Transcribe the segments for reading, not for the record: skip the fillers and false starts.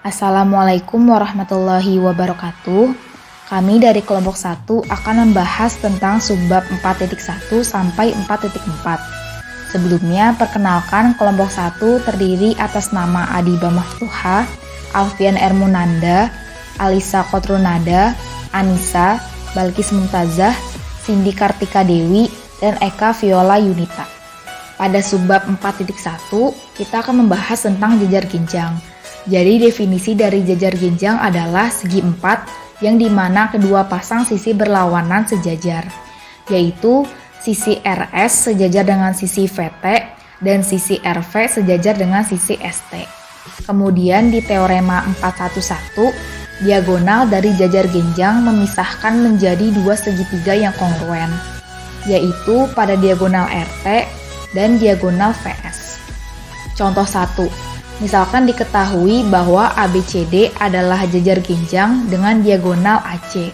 Assalamualaikum warahmatullahi wabarakatuh. Kami dari kelompok 1 akan membahas tentang subbab 4.1 sampai 4.4. Sebelumnya, perkenalkan kelompok 1 terdiri atas nama Adiba Maftuha, Alfian Ermunanda, Alisa Kotrunada, Anissa, Balkis Mumtazah, Cindy Kartika Dewi, dan Eka Viola Yunita. Pada subbab 4.1, kita akan membahas tentang jejar ginjang. Jadi definisi dari jejar ginjang adalah segi 4 yang dimana kedua pasang sisi berlawanan sejajar, yaitu sisi RS sejajar dengan sisi VT dan sisi RV sejajar dengan sisi ST. Kemudian di teorema 411, diagonal dari jejar ginjang memisahkan menjadi dua segitiga yang kongruen, yaitu pada diagonal RT dan diagonal VS. Contoh 1. Misalkan diketahui bahwa ABCD adalah jejar ginjang dengan diagonal AC.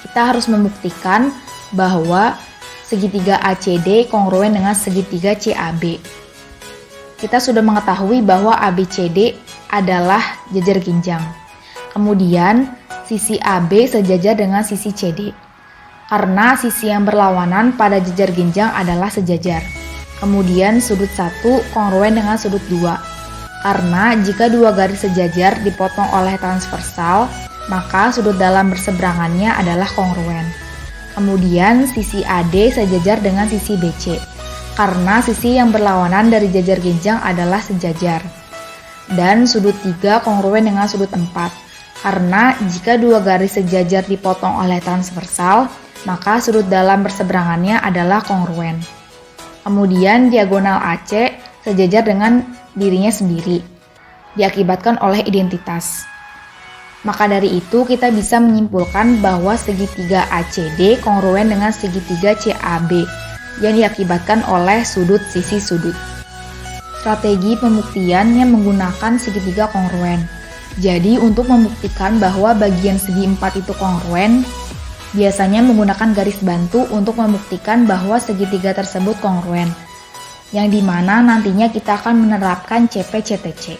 Kita harus membuktikan bahwa segitiga ACD kongruen dengan segitiga CAB. Kita sudah mengetahui bahwa ABCD adalah jejar ginjang. Kemudian, sisi AB sejajar dengan sisi CD. Karena sisi yang berlawanan pada jejar ginjang adalah sejajar. Kemudian, sudut 1 kongruen dengan sudut 2. Karena jika dua garis sejajar dipotong oleh transversal, maka sudut dalam berseberangannya adalah kongruen. Kemudian sisi AD sejajar dengan sisi BC, karena sisi yang berlawanan dari jejar ginjang adalah sejajar. Dan sudut 3 kongruen dengan sudut 4, karena jika dua garis sejajar dipotong oleh transversal, maka sudut dalam berseberangannya adalah kongruen. Kemudian diagonal AC sejajar dengan dirinya sendiri, diakibatkan oleh identitas. Maka dari itu kita bisa menyimpulkan bahwa segitiga ACD kongruen dengan segitiga CAB yang diakibatkan oleh sudut sisi sudut. Strategi pembuktian yang menggunakan segitiga kongruen. Jadi untuk membuktikan bahwa bagian segi 4 itu kongruen, biasanya menggunakan garis bantu untuk membuktikan bahwa segitiga tersebut kongruen, yang dimana nantinya kita akan menerapkan CP-CTC.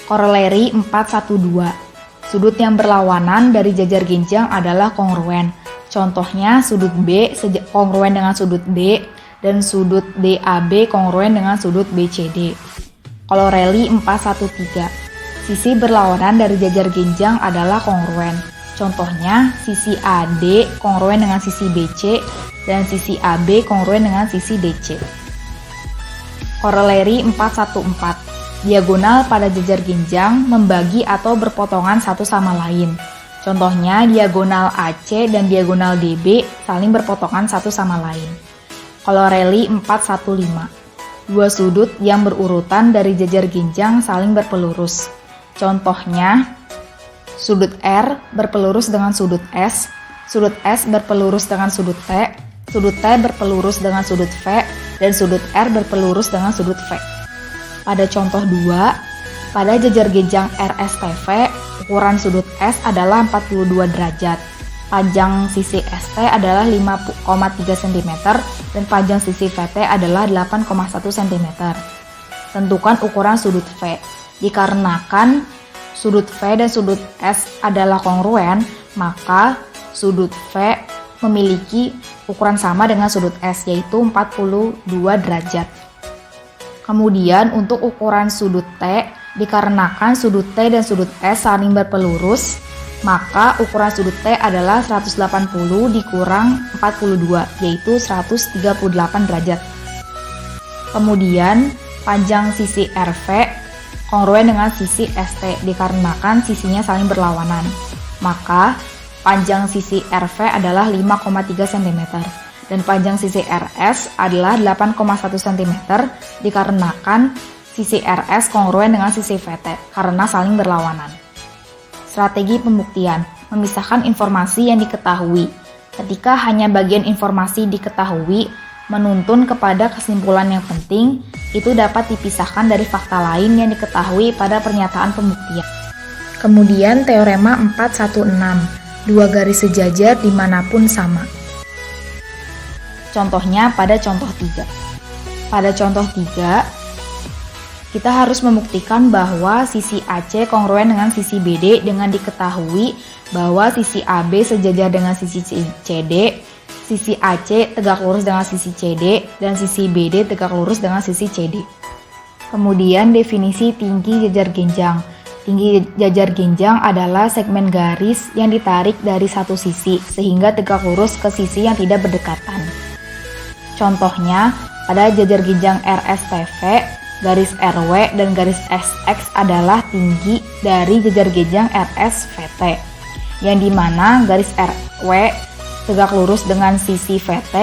Koroleri 412. Sudut yang berlawanan dari jejar ginjang adalah kongruen. Contohnya sudut B kongruen dengan sudut D dan sudut DAB kongruen dengan sudut BCD. Koroleri 413. Sisi berlawanan dari jejar ginjang adalah kongruen. Contohnya sisi AD kongruen dengan sisi BC dan sisi AB kongruen dengan sisi DC. Koroleri 414. Diagonal pada jejar ginjang membagi atau berpotongan satu sama lain. Contohnya diagonal AC dan diagonal DB saling berpotongan satu sama lain. Koroleri 415. Dua sudut yang berurutan dari jejar ginjang saling berpelurus. Contohnya sudut R berpelurus dengan sudut S berpelurus dengan sudut T berpelurus dengan sudut V, dan sudut R berpelurus dengan sudut V. Pada contoh 2, pada jejar ginjang RSTV, ukuran sudut S adalah 42 derajat. Panjang sisi ST adalah 5,3 cm dan panjang sisi VT adalah 8,1 cm. Tentukan ukuran sudut V. Dikarenakan sudut V dan sudut S adalah kongruen, maka sudut V memiliki ukuran sama dengan sudut S, yaitu 42 derajat. Kemudian untuk ukuran sudut T, dikarenakan sudut T dan sudut S saling berpelurus, maka ukuran sudut T adalah 180 dikurang 42, yaitu 138 derajat. Kemudian panjang sisi RV kongruen dengan sisi ST, dikarenakan sisinya saling berlawanan, maka panjang sisi RV adalah 5,3 cm dan panjang sisi RS adalah 8,1 cm dikarenakan sisi RS kongruen dengan sisi VT karena saling berlawanan. Strategi pembuktian: memisahkan informasi yang diketahui. Ketika hanya bagian informasi diketahui, menuntun kepada kesimpulan yang penting, itu dapat dipisahkan dari fakta lain yang diketahui pada pernyataan pembuktian. Kemudian teorema 416. Dua garis sejajar dimanapun sama. Contohnya pada contoh 3. Pada contoh 3, kita harus membuktikan bahwa sisi AC kongruen dengan sisi BD dengan diketahui bahwa sisi AB sejajar dengan sisi CD, sisi AC tegak lurus dengan sisi CD, dan sisi BD tegak lurus dengan sisi CD. Kemudian definisi tinggi jajar genjang. Tinggi jajar genjang adalah segmen garis yang ditarik dari satu sisi sehingga tegak lurus ke sisi yang tidak berdekatan. Contohnya, pada jajar genjang RSTV, garis RW dan garis SX adalah tinggi dari jajar genjang RSVT, yang dimana garis RW tegak lurus dengan sisi VT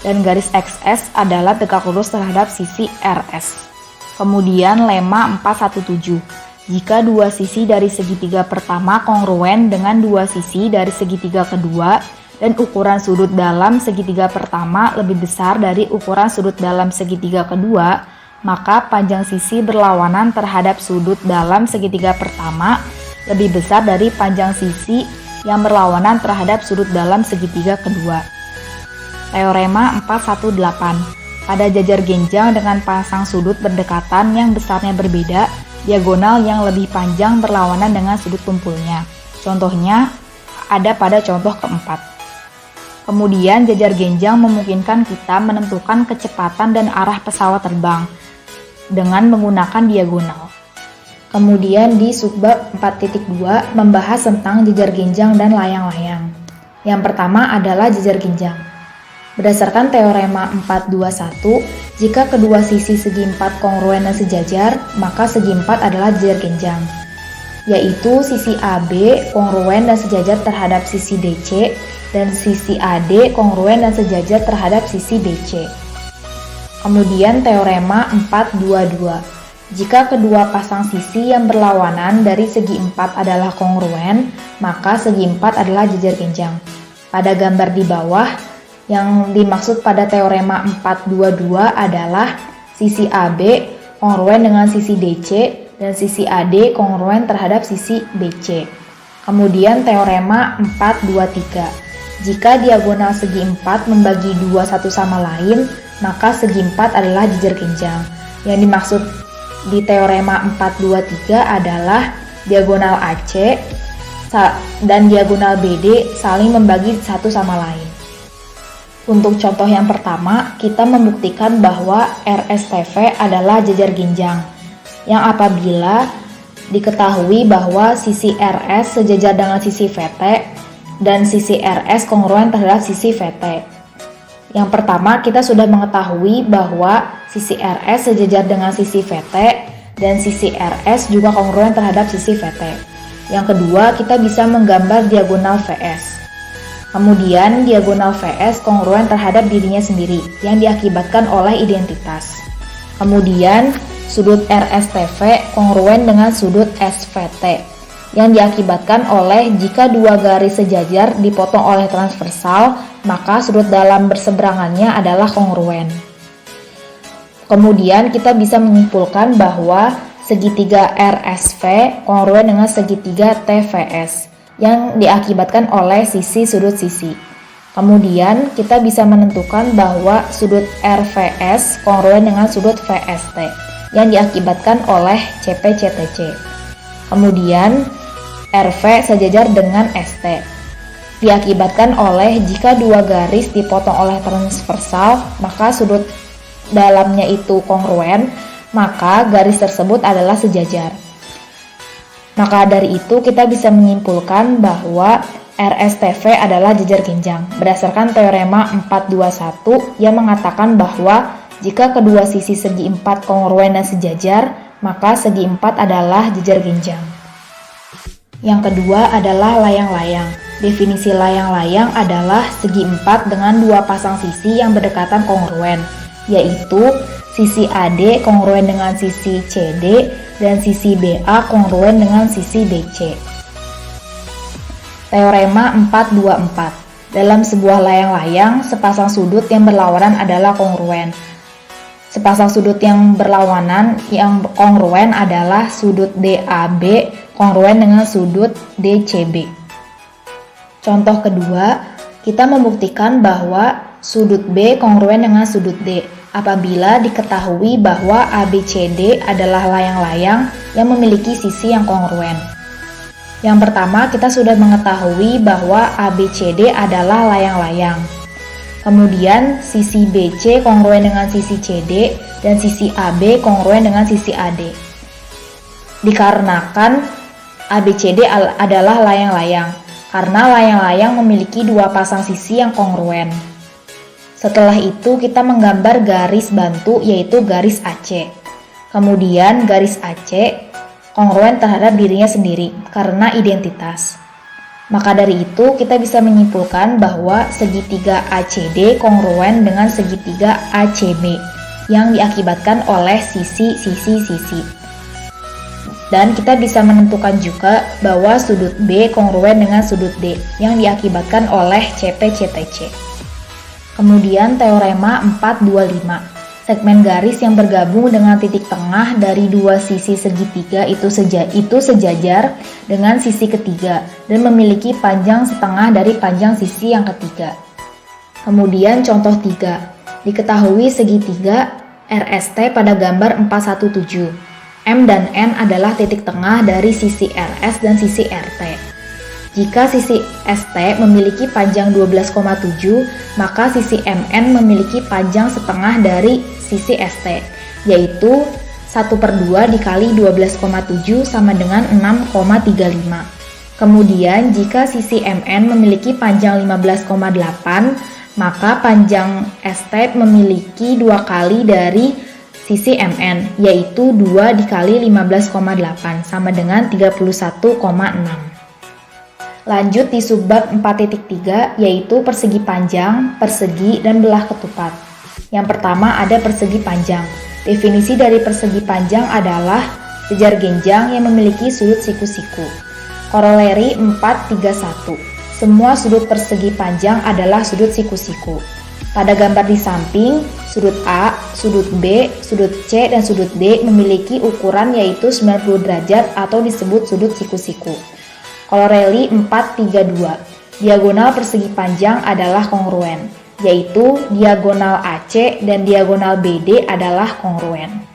dan garis XS adalah tegak lurus terhadap sisi RS. Kemudian lema 417. Jika dua sisi dari segitiga pertama kongruen dengan dua sisi dari segitiga kedua dan ukuran sudut dalam segitiga pertama lebih besar dari ukuran sudut dalam segitiga kedua, maka panjang sisi berlawanan terhadap sudut dalam segitiga pertama lebih besar dari panjang sisi yang berlawanan terhadap sudut dalam segitiga kedua. Teorema 418. Pada jajar genjang dengan pasang sudut berdekatan yang besarnya berbeda, diagonal yang lebih panjang berlawanan dengan sudut tumpulnya. Contohnya ada pada contoh keempat. Kemudian jajar genjang memungkinkan kita menentukan kecepatan dan arah pesawat terbang dengan menggunakan diagonal. Kemudian di subbab 4.2 membahas tentang jajar genjang dan layang-layang. Yang pertama adalah jajar genjang. Berdasarkan teorema 421, jika kedua sisi segi 4 kongruen dan sejajar, maka segi 4 adalah jajar genjang, yaitu sisi AB kongruen dan sejajar terhadap sisi DC dan sisi AD kongruen dan sejajar terhadap sisi BC. Kemudian teorema 422. Jika kedua pasang sisi yang berlawanan dari segi 4 adalah kongruen, maka segi 4 adalah jajar genjang. Pada gambar di bawah, yang dimaksud pada teorema 422 adalah sisi AB kongruen dengan sisi DC dan sisi AD kongruen terhadap sisi BC. Kemudian teorema 423. Jika diagonal segi 4 membagi dua satu sama lain, maka segi 4 adalah jajar genjang. Yang dimaksud di teorema 423 adalah diagonal AC dan diagonal BD saling membagi satu sama lain. Untuk contoh yang pertama, kita membuktikan bahwa RSTV adalah jajar genjang, yang apabila diketahui bahwa sisi RS sejajar dengan sisi VT dan sisi RS kongruen terhadap sisi VT. Yang pertama, kita sudah mengetahui bahwa sisi RS sejajar dengan sisi VT dan sisi RS juga kongruen terhadap sisi VT. Yang kedua, kita bisa menggambar diagonal VS. Kemudian diagonal VS kongruen terhadap dirinya sendiri yang diakibatkan oleh identitas. Kemudian sudut RSTV kongruen dengan sudut SVT yang diakibatkan oleh jika dua garis sejajar dipotong oleh transversal, maka sudut dalam berseberangannya adalah kongruen. Kemudian kita bisa menyimpulkan bahwa segitiga RSV kongruen dengan segitiga TVS yang diakibatkan oleh sisi sudut sisi. Kemudian kita bisa menentukan bahwa sudut RVS kongruen dengan sudut VST yang diakibatkan oleh CP-CTC. Kemudian RV sejajar dengan ST diakibatkan oleh jika dua garis dipotong oleh transversal, maka sudut dalamnya itu kongruen, maka garis tersebut adalah sejajar. Maka dari itu kita bisa menyimpulkan bahwa RSTV adalah jajar genjang berdasarkan teorema 421 yang mengatakan bahwa jika kedua sisi segi 4 kongruen dan sejajar, maka segi 4 adalah jajar genjang. Yang kedua adalah layang-layang. Definisi layang-layang adalah segi 4 dengan dua pasang sisi yang berdekatan kongruen, yaitu sisi AD kongruen dengan sisi CD dan sisi BA kongruen dengan sisi BC. Teorema 424. Dalam sebuah layang-layang, sepasang sudut yang berlawanan adalah kongruen. Sepasang sudut yang berlawanan yang kongruen adalah sudut DAB kongruen dengan sudut DCB. Contoh kedua, kita membuktikan bahwa sudut B kongruen dengan sudut D. apabila diketahui bahwa ABCD adalah layang-layang yang memiliki sisi yang kongruen. Yang pertama, kita sudah mengetahui bahwa ABCD adalah layang-layang. Kemudian, sisi BC kongruen dengan sisi CD dan sisi AB kongruen dengan sisi AD. Dikarenakan ABCD adalah layang-layang, karena layang-layang memiliki dua pasang sisi yang kongruen. Setelah itu kita menggambar garis bantu yaitu garis AC. Kemudian garis AC kongruen terhadap dirinya sendiri karena identitas. Maka dari itu kita bisa menyimpulkan bahwa segitiga ACD kongruen dengan segitiga ACB yang diakibatkan oleh sisi-sisi. Dan kita bisa menentukan juga bahwa sudut B kongruen dengan sudut D yang diakibatkan oleh CP-CTC. Kemudian teorema 425, segmen garis yang bergabung dengan titik tengah dari dua sisi segitiga itu sejajar dengan sisi ketiga dan memiliki panjang setengah dari panjang sisi yang ketiga. Kemudian contoh 3, diketahui segitiga RST pada gambar 417. M dan N adalah titik tengah dari sisi RS dan sisi RT. Jika sisi ST memiliki panjang 12,7, maka sisi MN memiliki panjang setengah dari sisi ST, yaitu 1/2 dikali 12,7 sama dengan 6,35. Kemudian jika sisi MN memiliki panjang 15,8, maka panjang ST memiliki 2 kali dari sisi MN, yaitu 2 dikali 15,8 sama dengan 31,6. Lanjut di subbab 4.3 yaitu persegi panjang, persegi, dan belah ketupat. Yang pertama ada persegi panjang. Definisi dari persegi panjang adalah jejar genjang yang memiliki sudut siku-siku. Koroleri 431. Semua sudut persegi panjang adalah sudut siku-siku. Pada gambar di samping, sudut A, sudut B, sudut C, dan sudut D memiliki ukuran yaitu 90 derajat atau disebut sudut siku-siku. Koroleri 432. Diagonal persegi panjang adalah kongruen, yaitu diagonal AC dan diagonal BD adalah kongruen.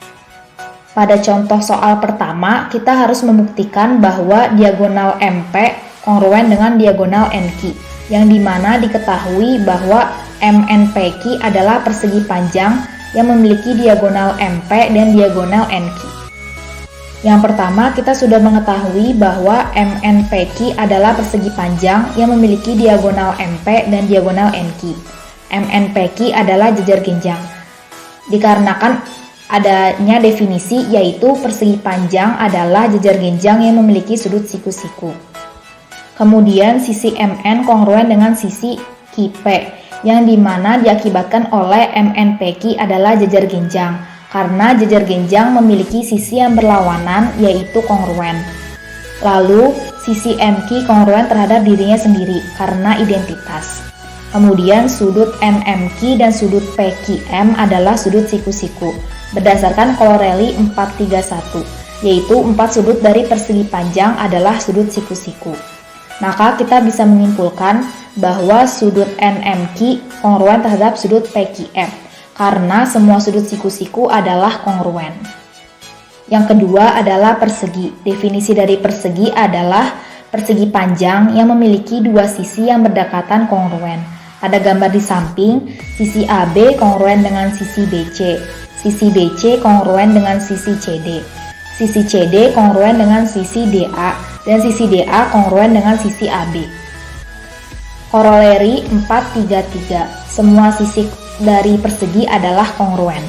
Pada contoh soal pertama, kita harus membuktikan bahwa diagonal MP kongruen dengan diagonal NQ, yang dimana diketahui bahwa MNPQ adalah persegi panjang yang memiliki diagonal MP dan diagonal NQ. Yang pertama, kita sudah mengetahui bahwa MNPQ adalah persegi panjang yang memiliki diagonal MP dan diagonal NQ. MNPQ adalah jejar genjang. Dikarenakan adanya definisi yaitu persegi panjang adalah jejar genjang yang memiliki sudut siku-siku. Kemudian sisi MN kongruen dengan sisi QP yang dimana diakibatkan oleh MNPQ adalah jejar genjang. Karena jejar genjang memiliki sisi yang berlawanan yaitu kongruen. Lalu sisi MQ kongruen terhadap dirinya sendiri karena identitas. Kemudian sudut NMQ dan sudut PQM adalah sudut siku-siku berdasarkan Koroleri 431, yaitu 4 sudut dari persegi panjang adalah sudut siku-siku. Maka kita bisa menyimpulkan bahwa sudut NMQ kongruen terhadap sudut PQM karena semua sudut siku-siku adalah kongruen. Yang kedua adalah persegi. Definisi dari persegi adalah persegi panjang yang memiliki dua sisi yang berdekatan kongruen. Pada gambar di samping, sisi AB kongruen dengan sisi BC, sisi BC kongruen dengan sisi CD, sisi CD kongruen dengan sisi DA, dan sisi DA kongruen dengan sisi AB. Koroleri 433. Semua sisi dari persegi adalah kongruen.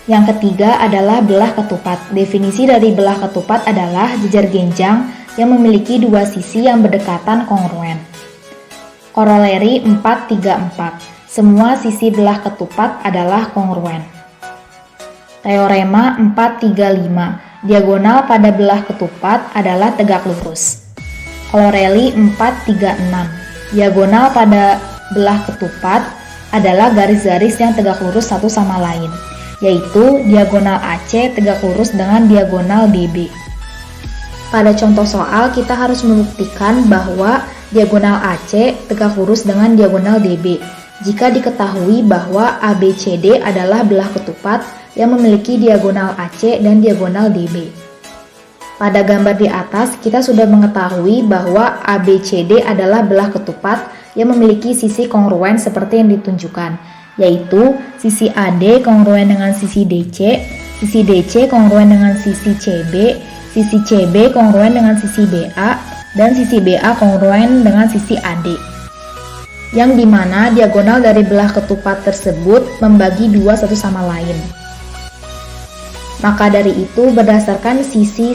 Yang ketiga adalah belah ketupat. Definisi dari belah ketupat adalah jejar genjang yang memiliki dua sisi yang berdekatan kongruen. Koroleri 434. Semua sisi belah ketupat adalah kongruen. Teorema 435. Diagonal pada belah ketupat adalah tegak lurus. Koroleri 436. Diagonal pada belah ketupat adalah garis-garis yang tegak lurus satu sama lain, yaitu diagonal AC tegak lurus dengan diagonal DB. Pada contoh soal, kita harus membuktikan bahwa diagonal AC tegak lurus dengan diagonal DB, jika diketahui bahwa ABCD adalah belah ketupat yang memiliki diagonal AC dan diagonal DB. Pada gambar di atas, kita sudah mengetahui bahwa ABCD adalah belah ketupat yang memiliki sisi kongruen seperti yang ditunjukkan, yaitu sisi AD kongruen dengan sisi DC kongruen dengan sisi CB kongruen dengan sisi BA, dan sisi BA kongruen dengan sisi AD. Yang dimana diagonal dari belah ketupat tersebut membagi dua satu sama lain. Maka dari itu, berdasarkan sisi,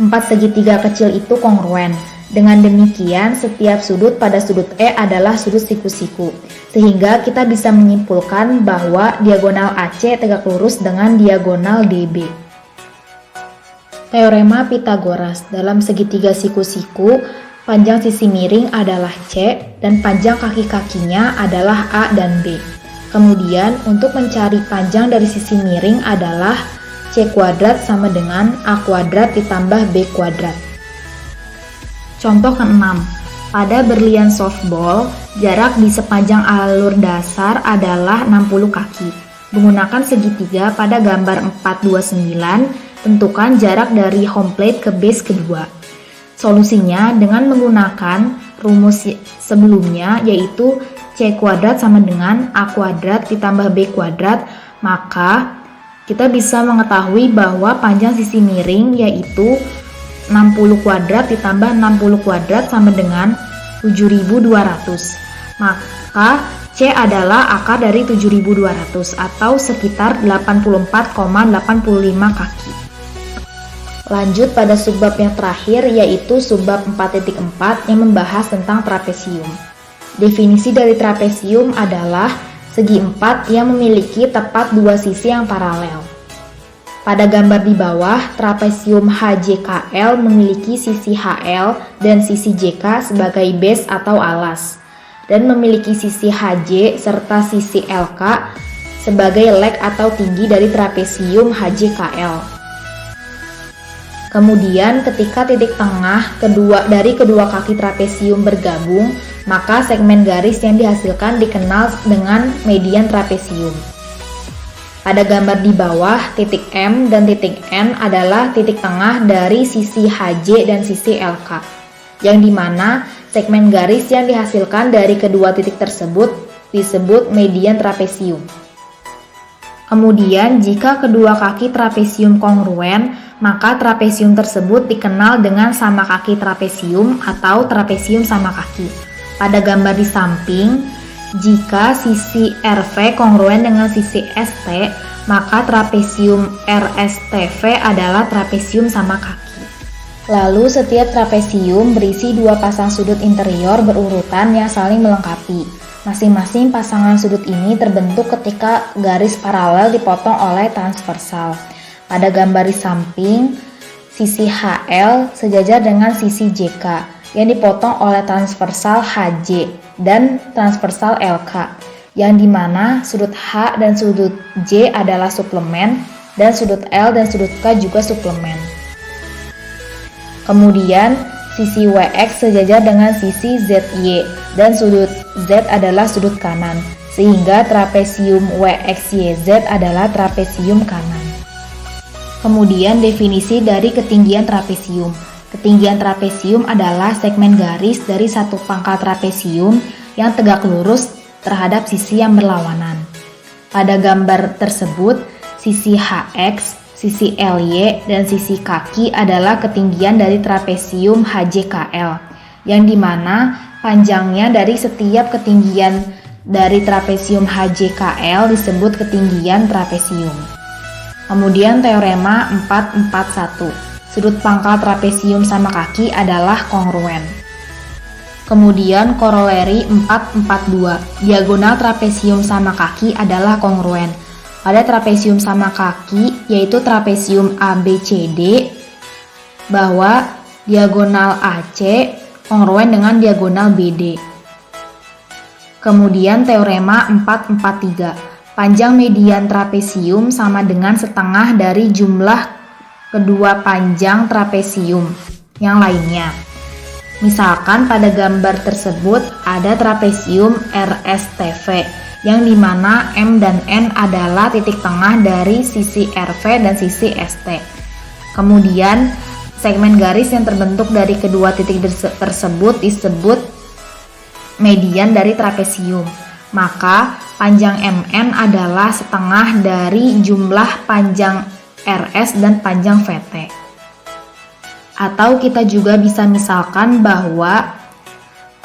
empat segitiga kecil itu kongruen. Dengan demikian, setiap sudut pada sudut E adalah sudut siku-siku. Sehingga kita bisa menyimpulkan bahwa diagonal AC tegak lurus dengan diagonal DB. Teorema Pythagoras. Dalam segitiga siku-siku, panjang sisi miring adalah C dan panjang kaki-kakinya adalah A dan B. Kemudian, untuk mencari panjang dari sisi miring adalah C kuadrat sama dengan A kuadrat ditambah B kuadrat. Contoh ke-6. Pada berlian softball, jarak di sepanjang alur dasar adalah 60 kaki. Menggunakan segitiga pada gambar 429, tentukan jarak dari home plate ke base kedua. Solusinya dengan menggunakan rumus sebelumnya, yaitu C kuadrat sama dengan A kuadrat ditambah B kuadrat, maka kita bisa mengetahui bahwa panjang sisi miring yaitu 60 kuadrat ditambah 60 kuadrat sama dengan 7.200. Maka C adalah akar dari 7.200 atau sekitar 84,85 kaki. Lanjut pada subbab yang terakhir, yaitu subbab 4.4 yang membahas tentang trapesium. Definisi dari trapesium adalah segi empat yang memiliki tepat dua sisi yang paralel. Pada gambar di bawah, trapesium HJKL memiliki sisi HL dan sisi JK sebagai base atau alas, dan memiliki sisi HJ serta sisi LK sebagai leg atau tinggi dari trapesium HJKL. Kemudian ketika titik tengah dari kedua kaki trapesium bergabung, maka segmen garis yang dihasilkan dikenal dengan median trapesium. Pada gambar di bawah, titik M dan titik N adalah titik tengah dari sisi HJ dan sisi LK, yang dimana segmen garis yang dihasilkan dari kedua titik tersebut disebut median trapesium. Kemudian, jika kedua kaki trapesium kongruen, maka trapesium tersebut dikenal dengan sama kaki trapesium atau trapesium sama kaki. Pada gambar di samping, jika sisi RV kongruen dengan sisi ST, maka trapesium RSTV adalah trapesium sama kaki. Lalu setiap trapesium berisi dua pasang sudut interior berurutan yang saling melengkapi. Masing-masing pasangan sudut ini terbentuk ketika garis paralel dipotong oleh transversal. Pada gambar di samping, sisi HL sejajar dengan sisi JK yang dipotong oleh transversal HJ dan transversal LK, yang dimana sudut H dan sudut J adalah suplemen dan sudut L dan sudut K juga suplemen. Kemudian sisi WX sejajar dengan sisi ZY dan sudut Z adalah sudut kanan, sehingga trapesium WXYZ adalah trapesium kanan. Kemudian definisi dari ketinggian trapesium. Ketinggian trapesium adalah segmen garis dari satu pangkal trapesium yang tegak lurus terhadap sisi yang berlawanan. Pada gambar tersebut, sisi HX, sisi LY, dan sisi kaki adalah ketinggian dari trapesium HJKL, yang dimana panjangnya dari setiap ketinggian dari trapesium HJKL disebut ketinggian trapesium. Kemudian teorema 441, sudut pangkal trapesium sama kaki adalah kongruen. Kemudian koroleri 442, diagonal trapesium sama kaki adalah kongruen. Pada trapesium sama kaki, yaitu trapesium ABCD, bahwa diagonal AC kongruen dengan diagonal BD. Kemudian teorema 443, panjang median trapesium sama dengan setengah dari jumlah kedua panjang trapesium yang lainnya. Misalkan pada gambar tersebut ada trapesium RSTV yang dimana M dan N adalah titik tengah dari sisi RV dan sisi ST. Kemudian segmen garis yang terbentuk dari kedua titik tersebut disebut median dari trapesium. Maka panjang MN adalah setengah dari jumlah panjang RS dan panjang VT. Atau kita juga bisa misalkan bahwa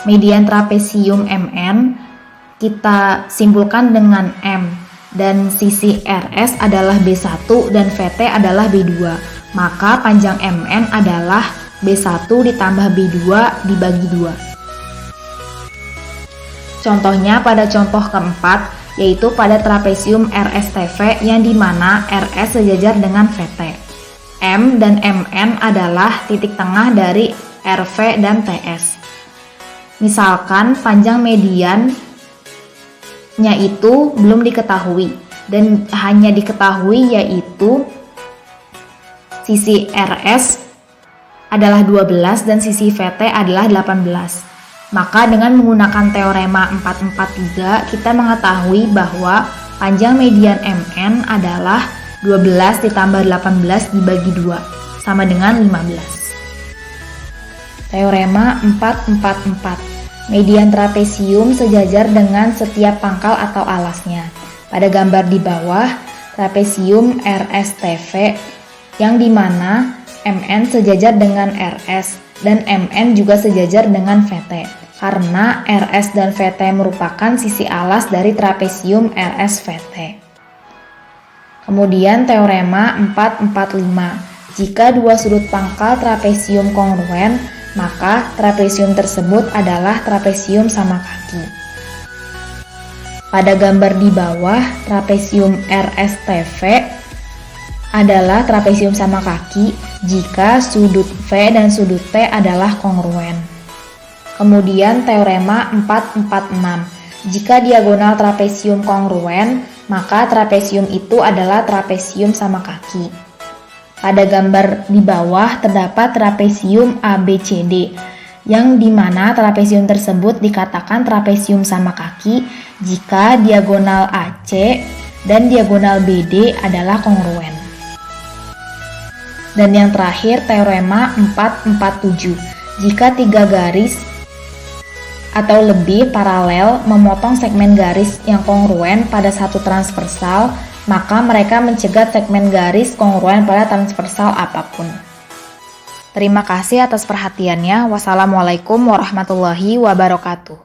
median trapesium MN kita simpulkan dengan M dan sisi RS adalah B1 dan VT adalah B2. Maka panjang MN adalah B1 ditambah B2 dibagi 2. Contohnya pada contoh keempat, yaitu pada trapesium RSTV yang dimana RS sejajar dengan VT. M dan MN adalah titik tengah dari RV dan TS. Misalkan panjang mediannya itu belum diketahui dan hanya diketahui yaitu sisi RS adalah 12 dan sisi VT adalah 18. Maka dengan menggunakan teorema 443 kita mengetahui bahwa panjang median MN adalah 12 ditambah 18 dibagi 2 sama dengan 15. Teorema 444. Median trapesium sejajar dengan setiap pangkal atau alasnya. Pada gambar di bawah, trapesium RSTV yang dimana MN sejajar dengan RS dan MN juga sejajar dengan VT. Karena RS dan VT merupakan sisi alas dari trapesium RS-VT. Kemudian teorema 445. Jika dua sudut pangkal trapesium kongruen, maka trapesium tersebut adalah trapesium sama kaki. Pada gambar di bawah, trapesium RSTV adalah trapesium sama kaki jika sudut V dan sudut T adalah kongruen. Kemudian teorema 446. Jika diagonal trapesium kongruen, maka trapesium itu adalah trapesium sama kaki. Pada gambar di bawah terdapat trapesium ABCD, yang dimana trapesium tersebut dikatakan trapesium sama kaki jika diagonal AC dan diagonal BD adalah kongruen. Dan yang terakhir teorema 447. Jika tiga garis atau lebih paralel memotong segmen garis yang kongruen pada satu transversal, maka mereka mencegat segmen garis kongruen pada transversal apapun. Terima kasih atas perhatiannya. Wassalamualaikum warahmatullahi wabarakatuh.